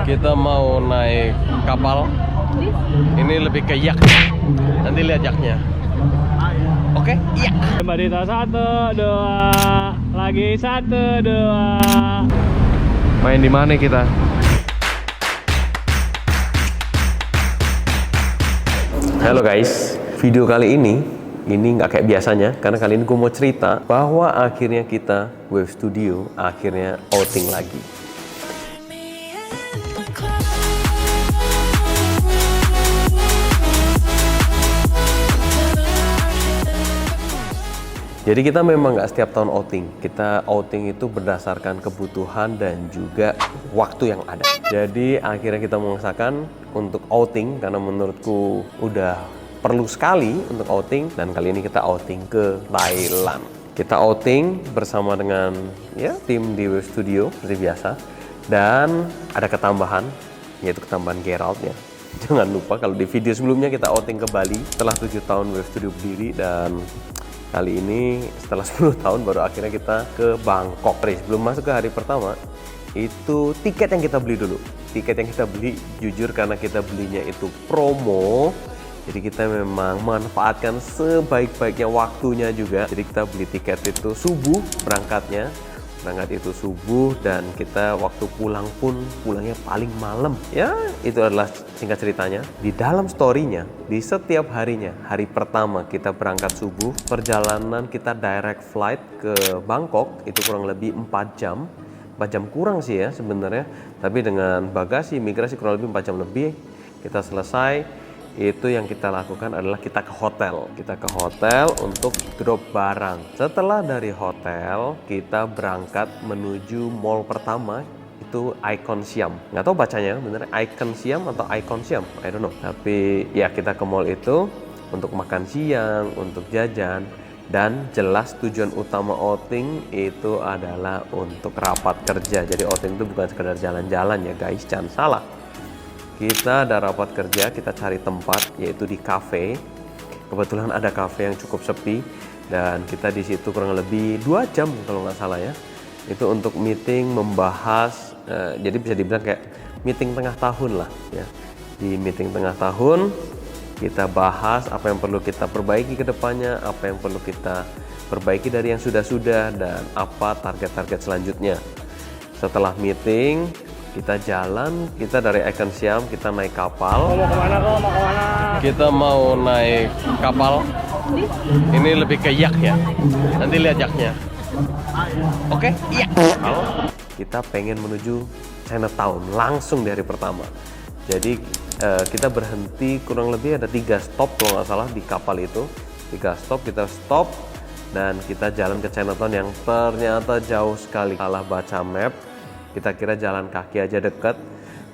Kita mau naik kapal. Ini lebih ke yak. Nanti lihat yaknya. Oke, yak. Mbak Dita 1, 2. Lagi 1, 2. Main di mana kita? Halo guys, video kali ini nggak kayak biasanya karena kali ini gue mau cerita bahwa akhirnya kita Wave Studio akhirnya outing lagi. Jadi kita memang nggak setiap tahun outing. Kita outing itu berdasarkan kebutuhan dan juga waktu yang ada. Jadi akhirnya kita memaksakan untuk outing karena menurutku udah perlu sekali untuk outing. Dan kali ini kita outing ke Thailand. Kita outing bersama dengan tim di Wave Studio seperti biasa. Dan ada ketambahan, yaitu ketambahan Gerald ya. Jangan lupa kalau di video sebelumnya kita outing ke Bali setelah 7 tahun Wave Studio berdiri, dan kali ini setelah 10 tahun baru akhirnya kita ke Bangkok. Sebelum masuk ke hari pertama, itu tiket yang kita beli dulu. Tiket yang kita beli jujur karena kita belinya itu promo. Jadi kita memang memanfaatkan sebaik-baiknya waktunya juga. Jadi kita beli tiket itu subuh berangkatnya. Berangkat itu subuh dan kita waktu pulang pun pulangnya paling malam. Ya, itu adalah singkat ceritanya. Di dalam story-nya, di setiap harinya, hari pertama kita berangkat subuh, perjalanan kita direct flight ke Bangkok itu kurang lebih 4 jam. 4 jam kurang sih ya sebenarnya, tapi dengan bagasi imigrasi kurang lebih 4 jam lebih kita selesai. Itu yang kita lakukan adalah kita ke hotel. Kita ke hotel untuk drop barang. Setelah dari hotel, kita berangkat menuju mall pertama, itu Icon Siam. Nggak tahu bacanya, bener Icon Siam atau Icon Siam, I don't know. Tapi ya kita ke mall itu untuk makan siang, untuk jajan. Dan jelas tujuan utama outing itu adalah untuk rapat kerja. Jadi outing itu bukan sekedar jalan-jalan ya guys, jangan salah. Kita ada rapat kerja, kita cari tempat yaitu di cafe. Kebetulan ada cafe yang cukup sepi dan kita di situ kurang lebih 2 jam kalau nggak salah ya. Itu untuk meeting, membahas, jadi bisa dibilang kayak meeting tengah tahun lah ya. Di meeting tengah tahun kita bahas apa yang perlu kita perbaiki ke depannya, apa yang perlu kita perbaiki dari yang sudah-sudah, dan apa target-target selanjutnya. Setelah meeting kita jalan, kita dari Icon Siam kita naik kapal. Mau kemana kok? Mau kemana? Kita mau naik kapal. Ini lebih ke yak ya. Nanti lihat yaknya. Oke, yak. Kita pengen menuju Chinatown langsung dari pertama. Jadi kita berhenti kurang lebih ada 3 stop kalau nggak salah di kapal itu. 3 stop, kita stop dan kita jalan ke Chinatown yang ternyata jauh sekali. Salah baca map. Kita kira jalan kaki aja dekat,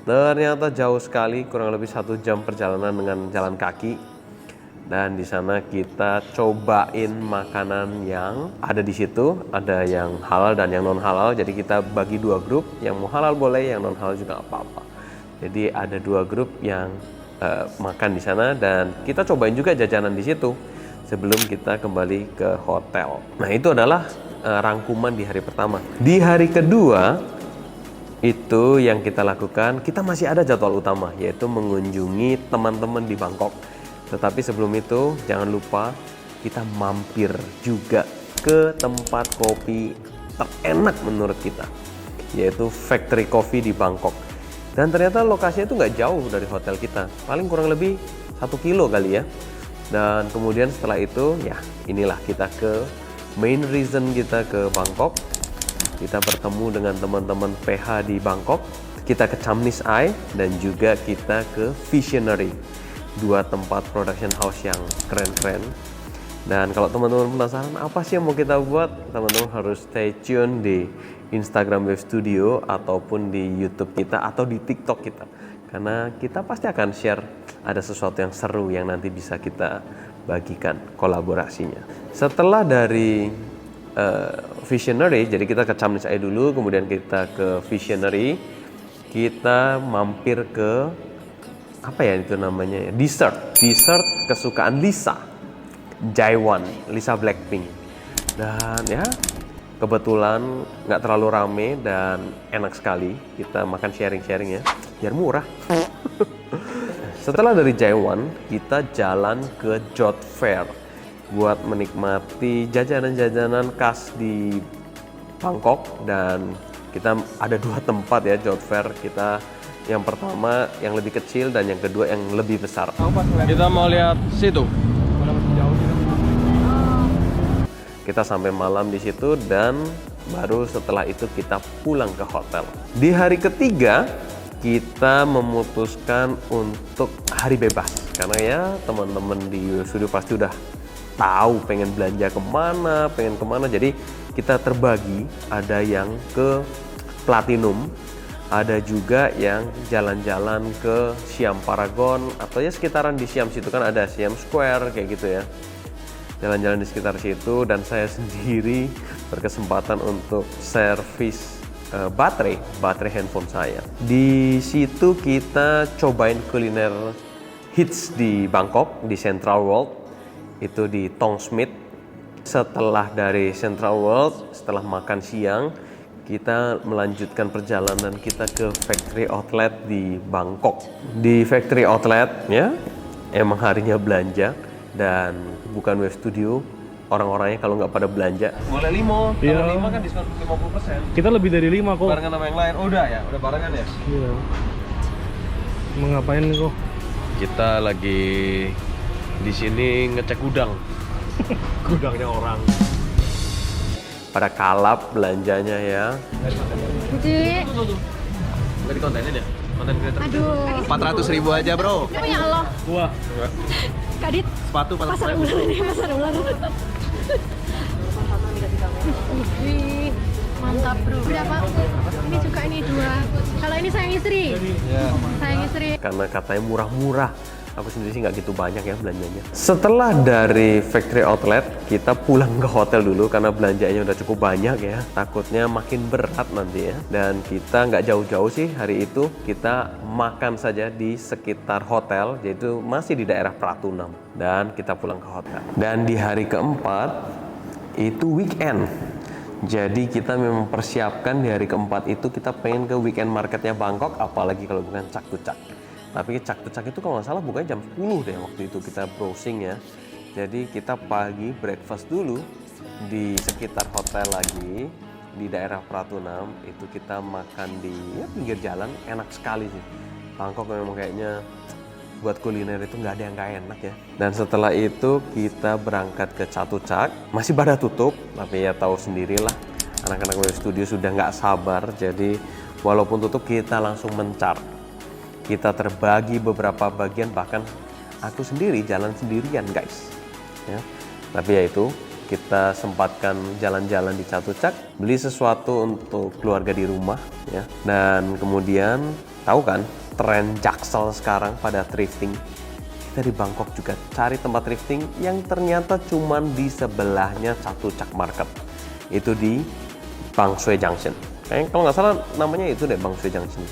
ternyata jauh sekali, kurang lebih 1 jam perjalanan dengan jalan kaki. Dan di sana kita cobain makanan yang ada di situ, ada yang halal dan yang non halal. Jadi kita bagi 2 grup, yang mau halal boleh, yang non halal juga apa-apa. Jadi ada 2 grup yang makan di sana dan kita cobain juga jajanan di situ sebelum kita kembali ke hotel. Nah itu adalah rangkuman di hari pertama. Di hari kedua itu yang kita lakukan, kita masih ada jadwal utama yaitu mengunjungi teman-teman di Bangkok. Tetapi sebelum itu jangan lupa kita mampir juga ke tempat kopi terenak menurut kita, yaitu Factory Coffee di Bangkok. Dan ternyata lokasinya itu nggak jauh dari hotel kita, paling kurang lebih 1 kilo kali ya. Dan kemudian setelah itu ya inilah kita ke main reason kita ke Bangkok. Kita bertemu dengan teman-teman PH di Bangkok, kita ke Cham Nis Ai, dan juga kita ke Visionary, 2 tempat production house yang keren-keren. Dan kalau teman-teman penasaran apa sih yang mau kita buat, teman-teman harus stay tune di Instagram Wave Studio ataupun di YouTube kita atau di TikTok kita. Karena kita pasti akan share ada sesuatu yang seru yang nanti bisa kita bagikan kolaborasinya. Setelah dari Visionary, jadi kita ke Cham Nis Ai dulu, kemudian kita ke Visionary, kita mampir ke apa ya itu namanya ya, dessert kesukaan Lisa, Jaiwan, Lisa Blackpink. Dan ya kebetulan nggak terlalu rame dan enak sekali kita makan sharing ya. biar murah. Setelah dari Jaiwan, kita jalan ke Jolt Fair buat menikmati jajanan-jajanan khas di Bangkok. Dan kita ada 2 tempat ya Jolt Fair. Kita yang pertama yang lebih kecil dan yang kedua yang lebih besar. Kita mau lihat situ. Kita sampai malam di situ dan baru setelah itu kita pulang ke hotel. Di hari ketiga kita memutuskan untuk hari bebas karena ya teman-teman di studio pasti udah tahu pengen belanja kemana, pengen kemana. Jadi kita terbagi, ada yang ke Platinum, ada juga yang jalan-jalan ke Siam Paragon atau ya sekitaran di Siam situ kan ada Siam Square kayak gitu ya. Jalan-jalan di sekitar situ dan saya sendiri berkesempatan untuk servis baterai handphone saya. Di situ kita cobain kuliner hits di Bangkok, di Central World, itu di Tong Smith. Setelah dari Central World, setelah makan siang, kita melanjutkan perjalanan kita ke Factory Outlet di Bangkok. Di Factory Outlet ya, emang harinya belanja dan bukan web studio. Orang-orangnya kalau nggak pada belanja boleh limo, Iya. kalau limo kan diskon 50%. Kita lebih dari 5 kok. Barengan sama yang lain. Oh, udah ya, udah barengan ya. Iya. Mau ngapain nih kok? Kita lagi di sini ngecek gudang. Gudangnya orang. Pada kalap belanjanya ya. Budi, Nggak dikontenin ya? Konten creator. aduh, 400.000 aja bro. ini punya lo, Wah, Kadit, Sepatu pasar ular ini, pasar ular. Wih, mantap bro. Berapa? Ini juga ini 2. Kalau ini sayang istri, sayang istri. Karena katanya murah-murah. Aku sendiri sih nggak gitu banyak ya belanjanya. Setelah dari Factory Outlet, kita pulang ke hotel dulu karena belanjanya udah cukup banyak ya. Takutnya makin berat nanti ya. Dan kita nggak jauh-jauh sih hari itu. Kita makan saja di sekitar hotel, yaitu masih di daerah Pratunam. Dan kita pulang ke hotel. Dan di hari keempat, itu weekend. Jadi kita memang persiapkan di hari keempat itu kita pengen ke weekend marketnya Bangkok, apalagi kalau bukan Chak to Chak. Tapi Chak to Chak itu kalau nggak salah bukanya jam 10 deh waktu itu kita browsing ya. Jadi kita pagi breakfast dulu di sekitar hotel lagi di daerah Pratunam. Itu kita makan di ya, pinggir jalan, enak sekali sih. Bangkok memang kayaknya buat kuliner itu nggak ada yang nggak enak ya. Dan setelah itu kita berangkat ke Chak to Chak. Masih pada tutup, tapi ya tahu sendirilah. Anak-anak web studio sudah nggak sabar. Jadi walaupun tutup kita langsung mencar. Kita terbagi beberapa bagian, bahkan aku sendiri jalan sendirian guys ya. Tapi ya itu kita sempatkan jalan-jalan di Chak to Chak, beli sesuatu untuk keluarga di rumah ya. Dan kemudian tahu kan tren Jaksel sekarang pada thrifting. Kita di Bangkok juga cari tempat thrifting yang ternyata cuman di sebelahnya Chak to Chak Market. Itu di Bang Sue Junction. Kayaknya kalau nggak salah namanya itu deh, Bang Sue Junction.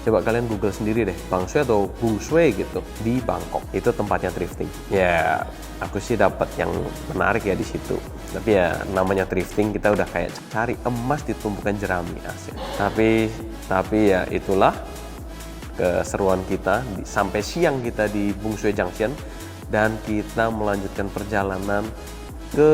Coba kalian Google sendiri deh, Bang Sue atau Bung Sue gitu di Bangkok. Itu tempatnya thrifting. Ya, aku sih dapat yang menarik ya di situ. Tapi ya namanya thrifting, kita udah kayak cari emas di tumpukan jerami asik. Tapi ya itulah keseruan kita sampai siang kita di Bung Sue Junction dan kita melanjutkan perjalanan ke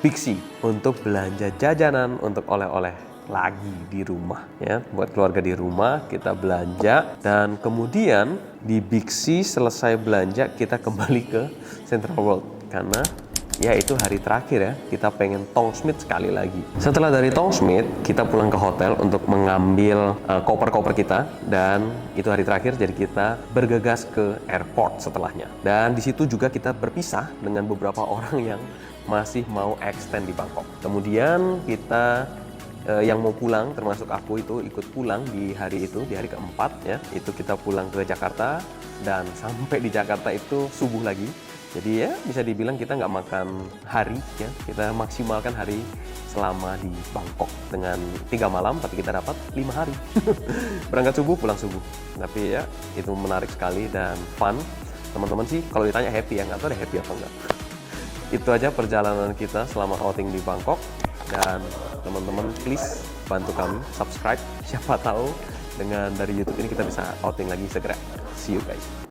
Bixi untuk belanja jajanan untuk oleh-oleh lagi di rumah ya, buat keluarga di rumah kita belanja. Dan kemudian di Bixi selesai belanja kita kembali ke Central World karena ya itu hari terakhir ya, kita pengen Tong Smith sekali lagi. Setelah dari Tong Smith kita pulang ke hotel untuk mengambil koper-koper kita dan itu hari terakhir, jadi kita bergegas ke airport setelahnya. Dan di situ juga kita berpisah dengan beberapa orang yang masih mau extend di Bangkok. Kemudian kita yang mau pulang, termasuk aku itu ikut pulang di hari itu, di hari keempat ya. Itu kita pulang ke Jakarta dan sampai di Jakarta itu subuh lagi. Jadi ya bisa dibilang kita nggak makan hari ya, kita maksimalkan hari selama di Bangkok dengan 3 malam, tapi kita dapat 5 hari. Berangkat subuh, pulang subuh. Tapi ya itu menarik sekali dan fun. Teman-teman sih kalau ditanya happy ya, nggak tahu deh happy apa enggak. Itu aja perjalanan kita selama outing di Bangkok. Dan teman-teman please bantu kami subscribe, siapa tahu dengan dari YouTube ini kita bisa outing lagi segera. See you guys.